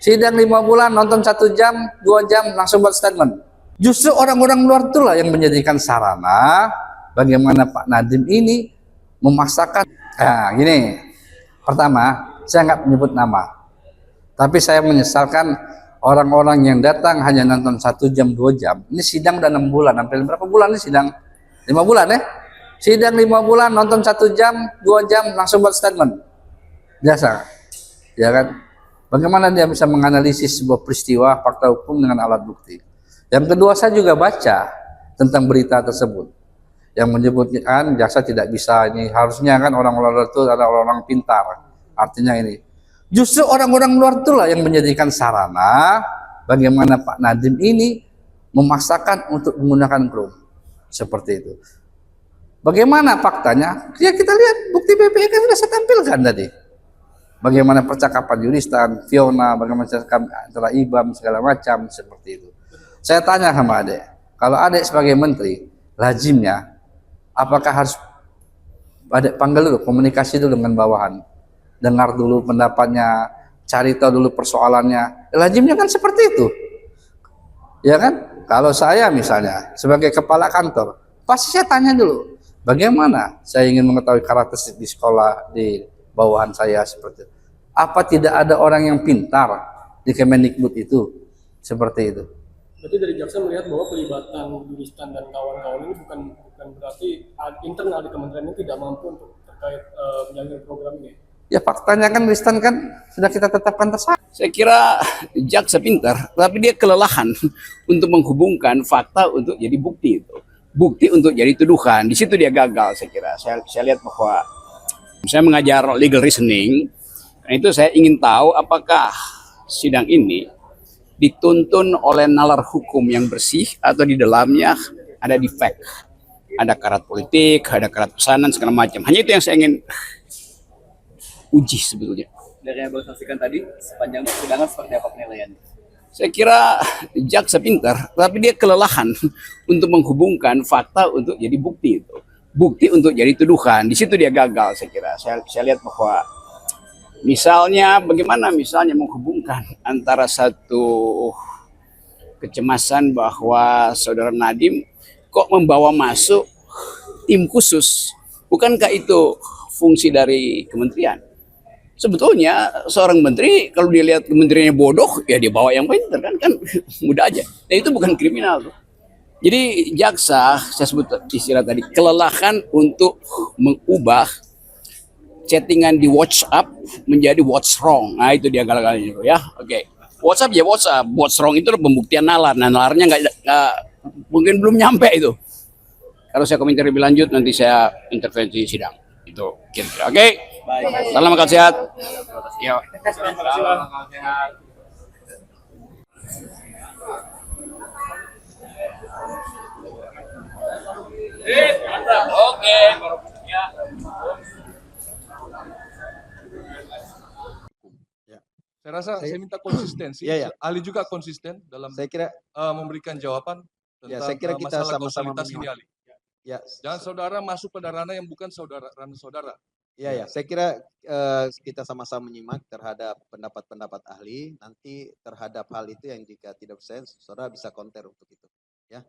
Sidang 5 bulan, nonton 1 jam, 2 jam, langsung buat statement. Justru orang-orang luar itulah yang menjadikan sarana bagaimana Pak Nadiem ini memaksakan. Nah, gini. Pertama, saya nggak menyebut nama. Tapi saya menyesalkan orang-orang yang datang hanya nonton 1 jam, 2 jam. Ini sidang udah 6 bulan. Hampir berapa bulan nih sidang? 5 bulan ya? Sidang 5 bulan, nonton 1 jam, 2 jam, langsung buat statement. Biasa. Ya kan? Bagaimana dia bisa menganalisis sebuah peristiwa fakta hukum dengan alat bukti. Yang kedua, saya juga baca tentang berita tersebut yang menyebutkan jaksa tidak bisa, ini harusnya kan orang-orang itu adalah orang-orang pintar. Artinya ini justru orang-orang luar itulah yang menjadikan sarana bagaimana Pak Nadiem ini memaksakan untuk menggunakan krum seperti itu. Bagaimana faktanya? Ya kita lihat bukti PPE kan sudah saya tampilkan tadi. Bagaimana percakapan Yuristan, Fiona, bagaimana percakapan antara IBAM segala macam seperti itu. Saya tanya sama adek, kalau adek sebagai menteri, lazimnya apakah harus adek panggil dulu, komunikasi dulu dengan bawahan, dengar dulu pendapatnya, cari tahu dulu persoalannya. Lazimnya kan seperti itu, ya kan? Kalau saya misalnya sebagai kepala kantor, pasti saya tanya dulu, bagaimana saya ingin mengetahui karakteristik di sekolah, di bawahan saya seperti itu. Apa tidak ada orang yang pintar di Kemendikbud itu seperti itu? Berarti dari jaksa melihat bahwa pelibatan Yuristan dan kawan-kawan ini bukan berarti internal di kementerian ini tidak mampu untuk terkait menjalankan program ini. Ya faktanya kan Yuristan kan sudah kita tetapkan tersangka. Saya kira jaksa pintar, tapi dia kelelahan untuk menghubungkan fakta untuk jadi bukti itu. Bukti untuk jadi tuduhan, di situ dia gagal saya kira. Saya lihat bahwa saya mengajar legal reasoning, karena itu saya ingin tahu apakah sidang ini dituntun oleh nalar hukum yang bersih atau di dalamnya ada defect, ada karat politik, ada karat pesanan segala macam. Hanya itu yang saya ingin uji sebetulnya. Dari yang baru saksikan tadi, sepanjang persidangan seperti apa penilaian? Saya kira jaksa pintar, tapi dia kelelahan untuk menghubungkan fakta untuk jadi bukti itu. Bukti untuk jadi tuduhan, di situ dia gagal saya kira. Saya lihat bahwa misalnya bagaimana misalnya menghubungkan antara satu kecemasan bahwa saudara Nadiem kok membawa masuk tim khusus. Bukankah itu fungsi dari kementerian? Sebetulnya seorang menteri kalau dia lihat kementeriannya bodoh ya dia bawa yang pintar kan mudah aja. Dan itu bukan kriminal tuh. Jadi jaksa, saya sebut istilah tadi, kelelahan untuk mengubah chattingan di WhatsApp menjadi what's wrong. Nah itu dia gagal-galanya ya. Oke. WhatsApp ya WhatsApp, what's wrong itu pembuktian nalar. Nah nalarnya nggak mungkin belum nyampe itu. Kalau saya komentar lebih lanjut nanti saya intervensi sidang. Itu kira-kira. Oke. Salam akal sehat. Yo. Salam akal sehat. Oke. Ya. Saya rasa saya minta konsistensi. Ali juga konsisten dalam saya kira memberikan jawaban tentang saya kira kita masalah sama-sama kausalitas ini, Ali. Jangan saudara masuk pada ranah yang bukan ranah saudara. Saya kira kita sama-sama menyimak terhadap pendapat-pendapat ahli. Nanti terhadap hal itu yang jika tidak percaya, saudara bisa counter untuk itu. Ya,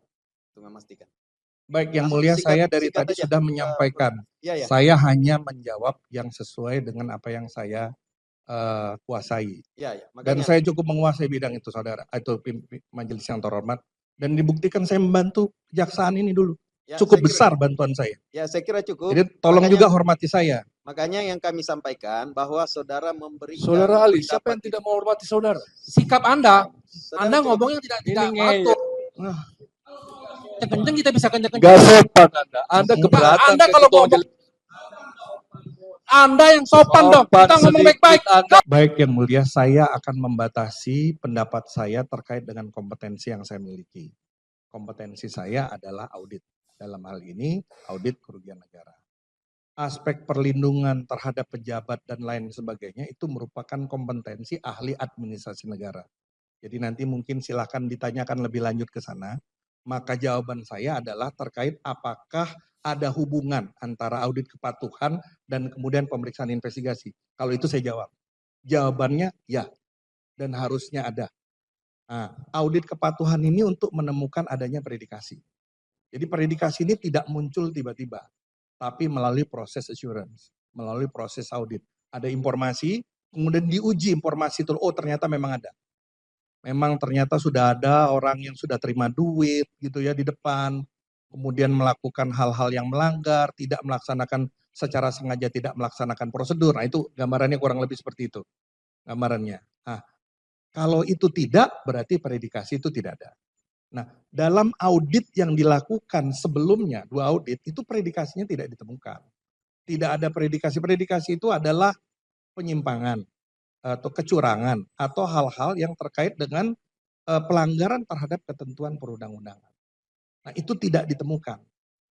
untuk memastikan. Baik, yang mulia saya dari tadi sudah menyampaikan. Saya hanya menjawab yang sesuai dengan apa yang saya kuasai. Dan saya cukup menguasai bidang itu, saudara. Itu majelis yang terhormat. Dan dibuktikan saya membantu kejaksaan ini dulu. Cukup besar bantuan saya. Ya, saya kira cukup. Jadi tolong juga hormati saya. Makanya yang kami sampaikan bahwa saudara memberikan. Saudara Ali, siapa yang tidak menghormati saudara? Sikap Anda ngomongnya tidak patuh. Kenceng kita bisa kenceng. Gak sopan Anda keberatan. Anda kalau ngomong, Anda yang sopan dong. Kita ngomong baik-baik. Baik yang mulia, saya akan membatasi pendapat saya terkait dengan kompetensi yang saya miliki. Kompetensi saya adalah audit. Dalam hal ini, audit kerugian negara. Aspek perlindungan terhadap pejabat dan lain sebagainya itu merupakan kompetensi ahli administrasi negara. Jadi nanti mungkin silakan ditanyakan lebih lanjut ke sana. Maka jawaban saya adalah terkait apakah ada hubungan antara audit kepatuhan dan kemudian pemeriksaan investigasi. Kalau itu saya jawab. Jawabannya ya. dan harusnya ada. Nah, audit kepatuhan ini untuk menemukan adanya predikasi. Jadi predikasi ini tidak muncul tiba-tiba, tapi melalui proses assurance, melalui proses audit. Ada informasi, kemudian diuji informasi itu, oh ternyata memang ada. Memang ternyata sudah ada orang yang sudah terima duit gitu ya di depan, kemudian melakukan hal-hal yang melanggar, tidak melaksanakan secara sengaja, tidak melaksanakan prosedur. Nah itu gambarannya kurang lebih seperti itu gambarannya. Nah, kalau itu tidak, berarti predikasi itu tidak ada. Nah, dalam audit yang dilakukan sebelumnya, 2 audit, itu predikasinya tidak ditemukan. Tidak ada predikasi. Predikasi itu adalah penyimpangan atau kecurangan atau hal-hal yang terkait dengan pelanggaran terhadap ketentuan perundang-undangan. Nah, itu tidak ditemukan.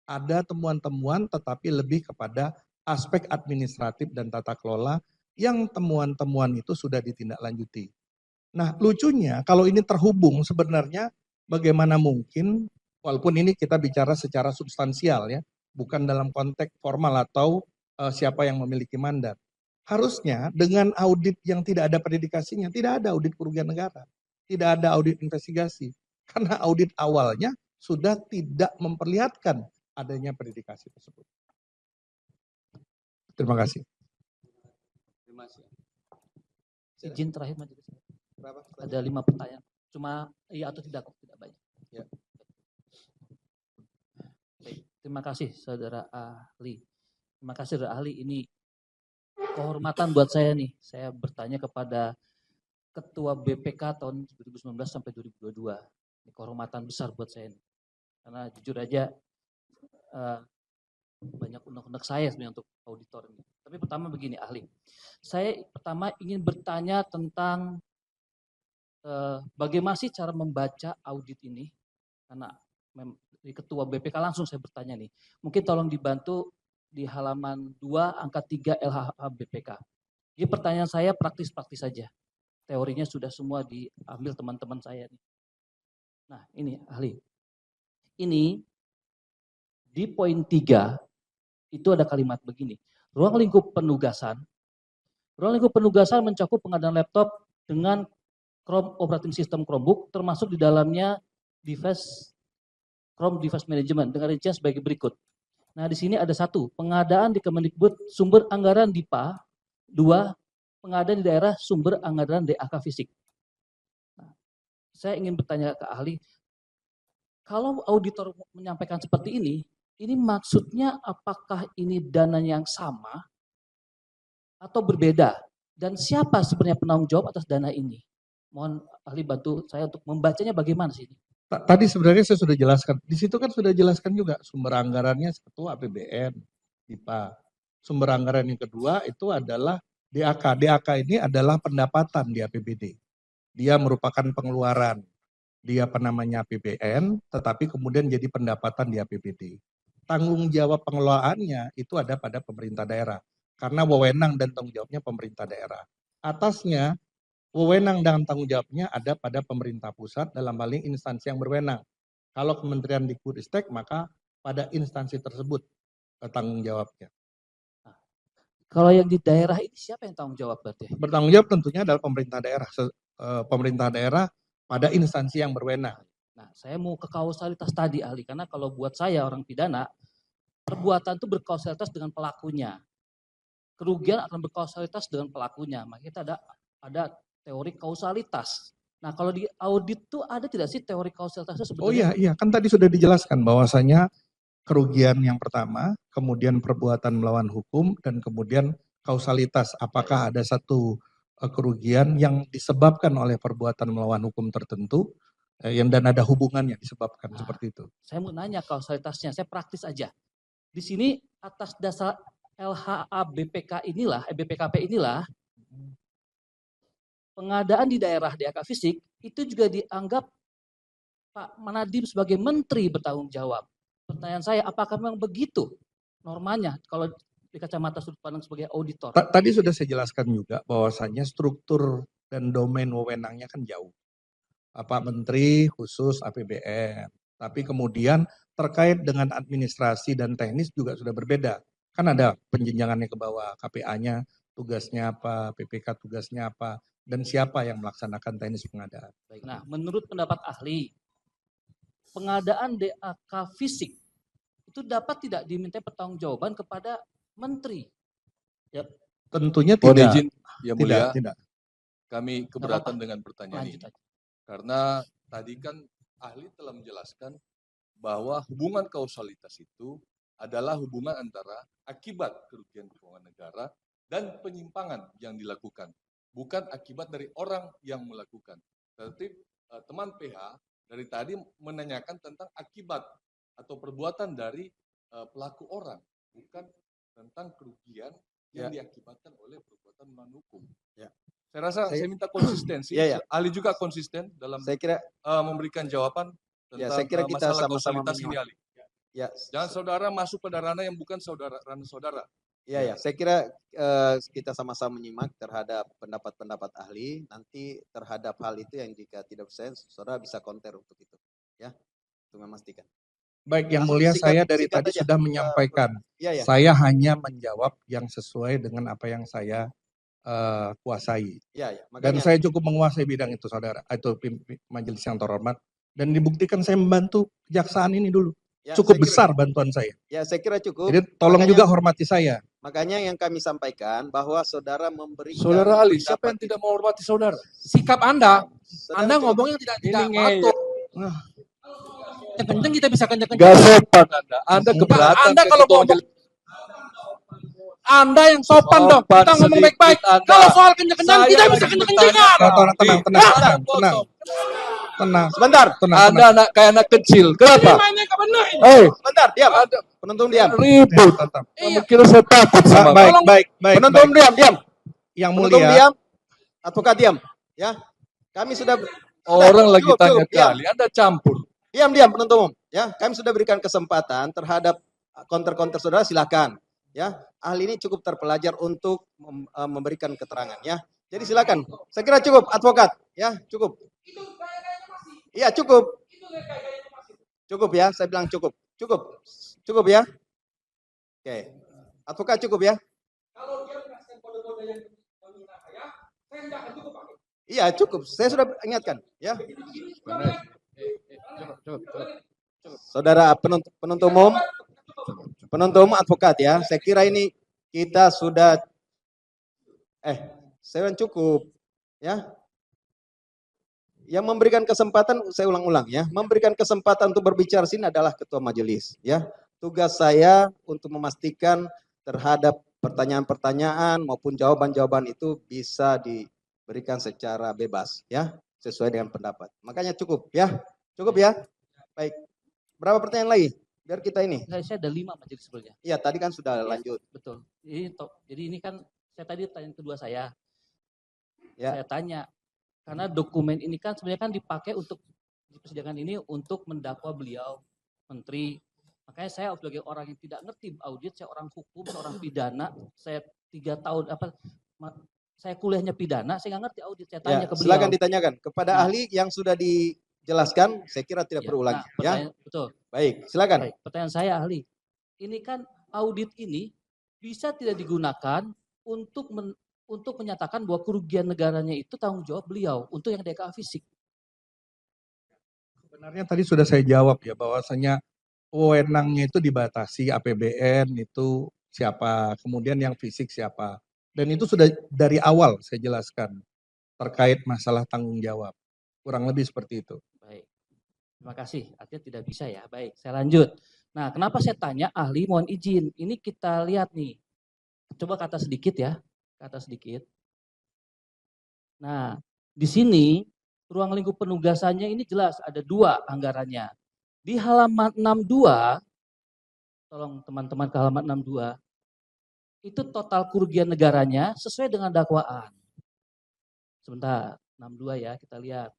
Ada temuan-temuan tetapi lebih kepada aspek administratif dan tata kelola yang temuan-temuan itu sudah ditindaklanjuti. Nah, lucunya kalau ini terhubung sebenarnya bagaimana mungkin, walaupun ini kita bicara secara substansial ya, bukan dalam konteks formal atau siapa yang memiliki mandat. Harusnya dengan audit yang tidak ada predikasinya, tidak ada audit kerugian negara, tidak ada audit investigasi. Karena audit awalnya sudah tidak memperlihatkan adanya predikasi tersebut. Terima kasih. Terima kasih. Izin terakhir Majelis. Berapa? Ada 5 pertanyaan. Cuma iya atau tidak kok, tidak banyak. Ya. Baik, terima kasih Saudara Ahli. Terima kasih Saudara Ahli. Ini kehormatan buat saya nih. Saya bertanya kepada Ketua BPK tahun 2019 sampai 2022. Ini kehormatan besar buat saya nih. Karena jujur aja banyak unek-unek saya sebenarnya untuk auditor ini. Tapi pertama begini Ahli. Saya pertama ingin bertanya tentang bagaimana sih cara membaca audit ini? Karena di Ketua BPK langsung saya bertanya nih. Mungkin tolong dibantu di halaman 2 angka 3 LHH BPK. Jadi pertanyaan saya praktis-praktis saja. Teorinya sudah semua diambil teman-teman saya nih. Nah ini Ahli. Ini di poin 3 itu ada kalimat begini. Ruang lingkup penugasan mencakup pengadaan laptop dengan Chrome operating system Chromebook, termasuk di dalamnya Chrome device management dengan rincian sebagai berikut. Nah di sini ada 1, pengadaan di Kemendikbud sumber anggaran DIPA, 2, pengadaan di daerah sumber anggaran DAK fisik. Nah, saya ingin bertanya ke Ahli, kalau auditor menyampaikan seperti ini maksudnya apakah ini dana yang sama atau berbeda? Dan siapa sebenarnya penanggung jawab atas dana ini? Mohon Ahli bantu saya untuk membacanya bagaimana sih ini? Tadi sebenarnya saya sudah jelaskan. Di situ kan sudah jelaskan juga sumber anggarannya satu APBN, DIPA. Sumber anggaran yang kedua itu adalah DAK. DAK ini adalah pendapatan di APBD. Dia merupakan pengeluaran. Dia APBN, tetapi kemudian jadi pendapatan di APBD. Tanggung jawab pengelolaannya itu ada pada pemerintah daerah. Karena wewenang dan tanggung jawabnya pemerintah daerah. Atasnya, wewenang dan tanggung jawabnya ada pada pemerintah pusat dalam hal ini instansi yang berwenang. Kalau Kementerian Dikbudristek maka pada instansi tersebut tanggung jawabnya. Nah, kalau yang di daerah ini siapa yang tanggung jawab berarti? Bertanggung jawab tentunya adalah pemerintah daerah. Pemerintah daerah pada instansi yang berwenang. Nah, saya mau ke kausalitas tadi Ahli, karena kalau buat saya orang pidana, perbuatan itu berkausalitas dengan pelakunya. Kerugian akan berkausalitas dengan pelakunya. Maka kita ada teori kausalitas. Nah, kalau di audit tuh ada tidak sih teori kausalitasnya sebenarnya? Oh iya, kan tadi sudah dijelaskan bahwasanya kerugian yang pertama, kemudian perbuatan melawan hukum, dan kemudian kausalitas. Apakah ada satu kerugian yang disebabkan oleh perbuatan melawan hukum tertentu, dan ada hubungannya disebabkan seperti itu. Saya mau nanya kausalitasnya, saya praktis aja. Di sini atas dasar LHA BPK inilah, BPKP inilah, pengadaan di daerah DAK fisik itu juga dianggap Pak Nadiem sebagai menteri bertanggung jawab. Pertanyaan saya, apakah memang begitu normanya kalau di kacamata sudut pandang sebagai auditor? Tadi sudah saya jelaskan juga bahwasanya struktur dan domain wewenangnya kan jauh. Pak Menteri khusus APBN, tapi kemudian terkait dengan administrasi dan teknis juga sudah berbeda. Kan ada penjenjangannya ke bawah, KPA-nya tugasnya apa, PPK tugasnya apa, dan siapa yang melaksanakan teknis pengadaan. Baik. Nah, menurut pendapat ahli, pengadaan DAK fisik itu dapat tidak diminta pertanggungjawaban kepada menteri? Ya, Tentunya Mohon tidak. izin, Yang Mulia, Tidak. kami keberatan dengan pertanyaan lanjut ini. aja. Karena tadi kan ahli telah menjelaskan bahwa hubungan kausalitas itu adalah hubungan antara akibat kerugian keuangan negara dan penyimpangan yang dilakukan, bukan akibat dari orang yang melakukan. Tetapi teman PH dari tadi menanyakan tentang akibat atau perbuatan dari pelaku orang, bukan tentang kerugian yang diakibatkan oleh perbuatan melawan hukum. Ya. Saya rasa saya minta konsistensi. Ya. Ahli juga konsisten dalam Saya kira memberikan jawaban tentang saya kira kita masalah sama-sama kausalitas ini, menyimak. ahli. ya Jangan saudara masuk pada ranah yang bukan ranah saudara. Ya, saya kira kita sama-sama menyimak terhadap pendapat-pendapat ahli. Nanti terhadap hal itu yang jika tidak percaya, saudara bisa counter untuk itu, ya, untuk memastikan. Baik, Yang Langsung Mulia, singkat- saya dari singkat tadi aja. sudah menyampaikan. Ya. Saya hanya menjawab yang sesuai dengan apa yang saya kuasai. Ya. Dan Makanya saya cukup menguasai bidang itu, saudara. Itu majelis yang terhormat. Dan dibuktikan saya membantu kejaksaan ini dulu. ya, Cukup saya kira- besar bantuan saya. Ya, saya kira cukup. Jadi tolong Makanya- juga hormati saya. Makanya yang kami sampaikan bahwa saudara memberikan Saudara ahli, siapa pendapat yang tidak menghormati saudara? Sikap Anda, Saudara Anda cukup- ngomongnya tidak Ini patut. Kenceng kita bisa kenceng-kenceng. Gak sopan Anda. Anda keberatan. Anda ke kalau ketua ngomong, majelis. Anda yang sopan dong. Sopan Kita ngomong sedikit baik-baik. Anda. Kalau soal kenceng-kencengan Saya kita lagi bisa bertanya. kenceng-kencengan. Tenang. Sebentar, Anda kayak anak kecil. Kenapa? Mainnya ke benar. sebentar, diam. Ada Penonton diam. ribut. Tetap. Kamu kira saya takut sama Baik, kamu? baik. Penonton diam. Yang Penonton Mulia, diam. Advokat diam. Ya. Kami sudah Orang lagi cukup, tanya cukup, diam. kali. Anda campur. Diam penonton umum. Ya, kami sudah berikan kesempatan terhadap counter saudara, silakan. Ya, ahli ini cukup terpelajar untuk memberikan keterangan, ya. Jadi silakan. Saya kira cukup, advokat. Ya, cukup. Iya, cukup. Cukup ya, saya bilang cukup. Cukup ya. Oke. Advokat cukup ya. Iya, cukup. Saya sudah ingatkan, ya. Saudara penuntut umum, advokat ya. Saya kira ini kita sudah saya cukup ya. Yang memberikan kesempatan, saya ulang-ulang ya, memberikan kesempatan untuk berbicara sini adalah ketua majelis ya. Tugas saya untuk memastikan terhadap pertanyaan-pertanyaan maupun jawaban-jawaban itu bisa diberikan secara bebas ya, sesuai dengan pendapat. Makanya cukup ya. Cukup ya. Baik. Berapa pertanyaan lagi? Biar kita ini. Saya ada 5 majelis sebelumnya. Iya, tadi kan sudah lanjut. Betul. Jadi ini kan saya tadi pertanyaan kedua saya. Ya. Saya tanya, karena dokumen ini kan sebenarnya kan dipakai untuk di persidangan ini untuk mendakwa beliau menteri. Makanya saya sebagai orang yang tidak ngerti audit, saya orang hukum, seorang pidana, saya 3 tahun saya kuliahnya pidana, saya nggak ngerti audit. Saya tanya ke beliau. Silakan ditanyakan kepada ahli yang sudah dijelaskan. Saya kira tidak perlu ulangi. Ya. Betul. Baik, silakan. Baik, pertanyaan saya ahli. Ini kan audit ini bisa tidak digunakan untuk menyatakan bahwa kerugian negaranya itu tanggung jawab beliau untuk yang DKA fisik. sebenarnya tadi sudah saya jawab ya, bahwasanya wewenangnya itu dibatasi, APBN itu siapa, kemudian yang fisik siapa. Dan itu sudah dari awal saya jelaskan terkait masalah tanggung jawab. Kurang lebih seperti itu. Baik, terima kasih. Artinya tidak bisa ya. Baik, saya lanjut. Nah, kenapa saya tanya ahli, mohon izin. Ini kita lihat nih. Coba kata sedikit ya. Kata sedikit. Nah, di sini ruang lingkup penugasannya ini jelas ada 2 anggarannya. Di halaman 62, tolong teman-teman ke halaman 62, itu total kerugian negaranya sesuai dengan dakwaan. Sebentar, 62 ya, kita lihat.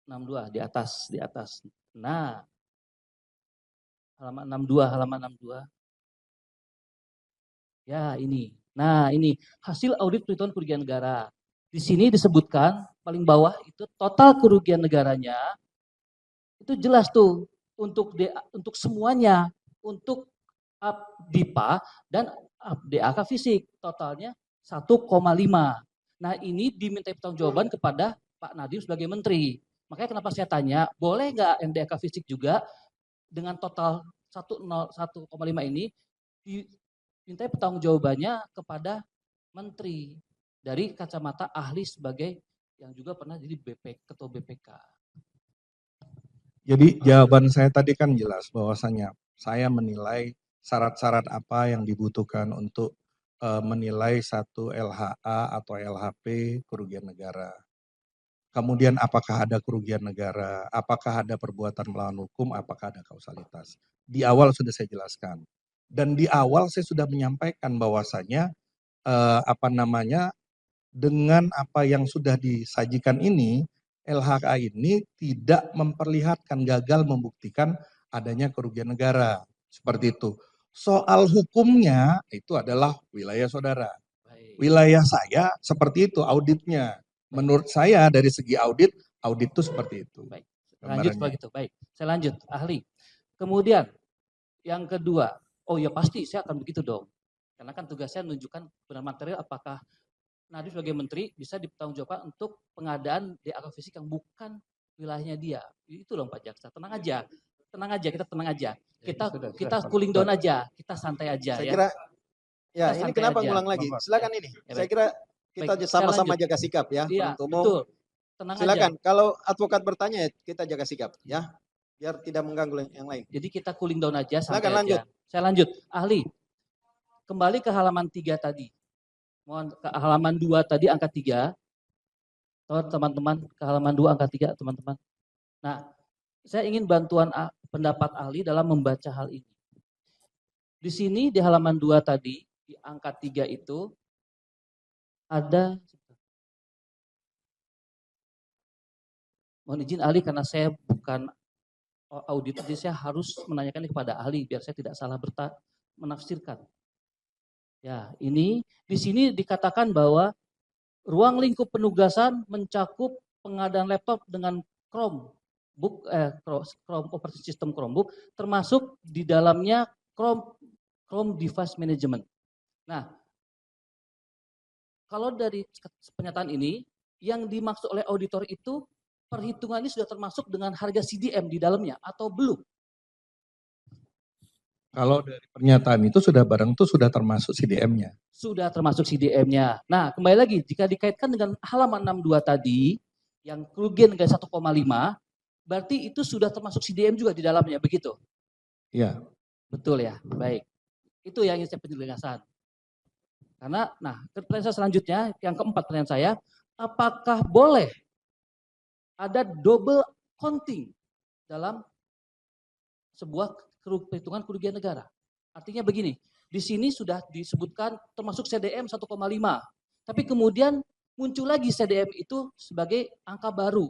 62 di atas. Nah, halaman 62. Ya, ini. Nah, ini hasil audit perhitungan kerugian negara. Di sini disebutkan paling bawah itu total kerugian negaranya itu jelas tuh untuk semuanya, untuk DIPA dan DAK fisik totalnya 1,5. Nah ini diminta pertanggungjawaban kepada Pak Nadiem sebagai menteri. Makanya kenapa saya tanya, boleh nggak yang DAK fisik juga dengan total 1,5 ini diminta pertanggungjawabannya kepada menteri dari kacamata ahli sebagai yang juga pernah jadi ketua BPK. Jadi jawaban saya tadi kan jelas bahwasanya saya menilai syarat-syarat apa yang dibutuhkan untuk menilai satu LHA atau LHP kerugian negara. Kemudian apakah ada kerugian negara, apakah ada perbuatan melawan hukum, apakah ada kausalitas. Di awal sudah saya jelaskan. Dan di awal saya sudah menyampaikan bahwasanya dengan apa yang sudah disajikan ini, LHA ini tidak memperlihatkan gagal membuktikan adanya kerugian negara. Seperti itu. Soal hukumnya itu adalah wilayah saudara. Wilayah saya seperti itu auditnya. Menurut saya dari segi audit itu seperti itu. Baik. Lanjut kalau gitu. Baik. Saya lanjut, ahli. Kemudian yang kedua, oh ya pasti saya akan begitu dong. Karena kan tugas saya menunjukkan benar material apakah Nadiem sebagai menteri bisa dipertanggungjawabkan untuk pengadaan DAK fisik yang bukan wilayahnya dia. Itu loh Pak Jaksa. Tenang aja. Kita tenang aja. Kita cooling down aja. Kita santai aja. Saya kira ya ini kenapa ngulang lagi? Silakan ini. Saya kira kita sama-sama jaga sikap ya. Iya, umum. betul. Tenang Silakan. aja. Kalau advokat bertanya kita jaga sikap ya. Biar tidak mengganggu yang lain. Jadi kita cooling down aja, santai Silakan aja. lanjut. Saya lanjut. Ahli, kembali ke halaman 3 tadi. Mohon ke halaman 2 tadi angka 3. Teman-teman, ke halaman 2 angka 3 teman-teman. Nah, saya ingin bantuan pendapat ahli dalam membaca hal ini. Di sini di halaman 2 tadi, di angka 3 itu ada, mohon izin ahli karena saya bukan audit, jadi saya harus menanyakan kepada ahli biar saya tidak salah menafsirkan. Ya, ini di sini dikatakan bahwa ruang lingkup penugasan mencakup pengadaan laptop dengan Chromebook, Chrome operating system Chromebook, termasuk di dalamnya Chrome Device Management. Nah, kalau dari pernyataan ini, yang dimaksud oleh auditor itu perhitungannya sudah termasuk dengan harga CDM di dalamnya atau belum? Kalau dari pernyataan itu sudah barang itu sudah termasuk CDM-nya. Sudah termasuk CDM-nya. Nah, kembali lagi jika dikaitkan dengan halaman 62 tadi yang kerugian negara 1,5, berarti itu sudah termasuk CDM juga di dalamnya, begitu? Iya. Betul ya, baik. Itu yang ingin saya penjelasan. Karena, nah, pertanyaan saya selanjutnya, yang keempat pertanyaan saya, apakah boleh ada double counting dalam sebuah perhitungan kerugian negara? Artinya begini, di sini sudah disebutkan termasuk CDM 1,5, tapi kemudian muncul lagi CDM itu sebagai angka baru.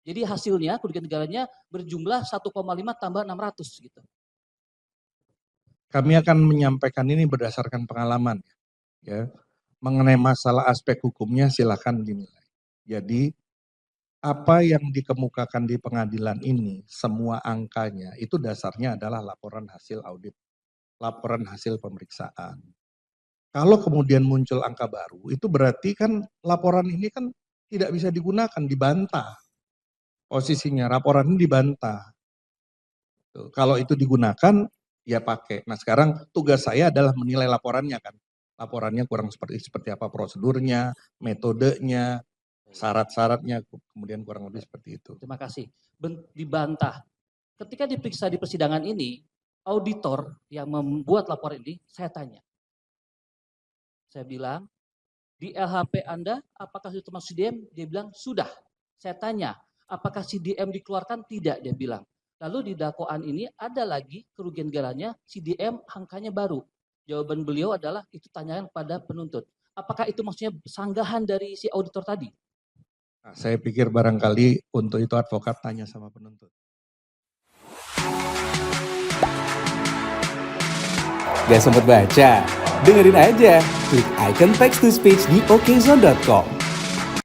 Jadi hasilnya kerugian negaranya berjumlah 1,5 tambah 600 gitu. Kami akan menyampaikan ini berdasarkan pengalaman ya. Mengenai masalah aspek hukumnya silakan dinilai. Jadi apa yang dikemukakan di pengadilan ini, semua angkanya itu dasarnya adalah laporan hasil audit, laporan hasil pemeriksaan. Kalau kemudian muncul angka baru, itu berarti kan laporan ini kan tidak bisa digunakan, dibantah. Posisinya laporan ini dibantah. Tuh, kalau itu digunakan, ya pakai. Nah sekarang tugas saya adalah menilai laporannya kan. Laporannya kurang seperti apa prosedurnya, metodenya, syarat-syaratnya, kemudian kurang lebih seperti itu. Terima kasih. Dibantah. Ketika diperiksa di persidangan ini, auditor yang membuat laporan ini, saya tanya. Saya bilang, di LHP Anda, apakah sudah termasuk CDM? Dia bilang, sudah. Saya tanya, apakah CDM dikeluarkan? Tidak, dia bilang. Lalu di dakwaan ini ada lagi kerugian negaranya, CDM angkanya baru. Jawaban beliau adalah, itu tanyakan pada penuntut. Apakah itu maksudnya sanggahan dari si auditor tadi? Nah, saya pikir barangkali untuk itu advokat tanya sama penuntut. Gak sempet baca? Dengerin aja, klik icon text to speech di okezone.com.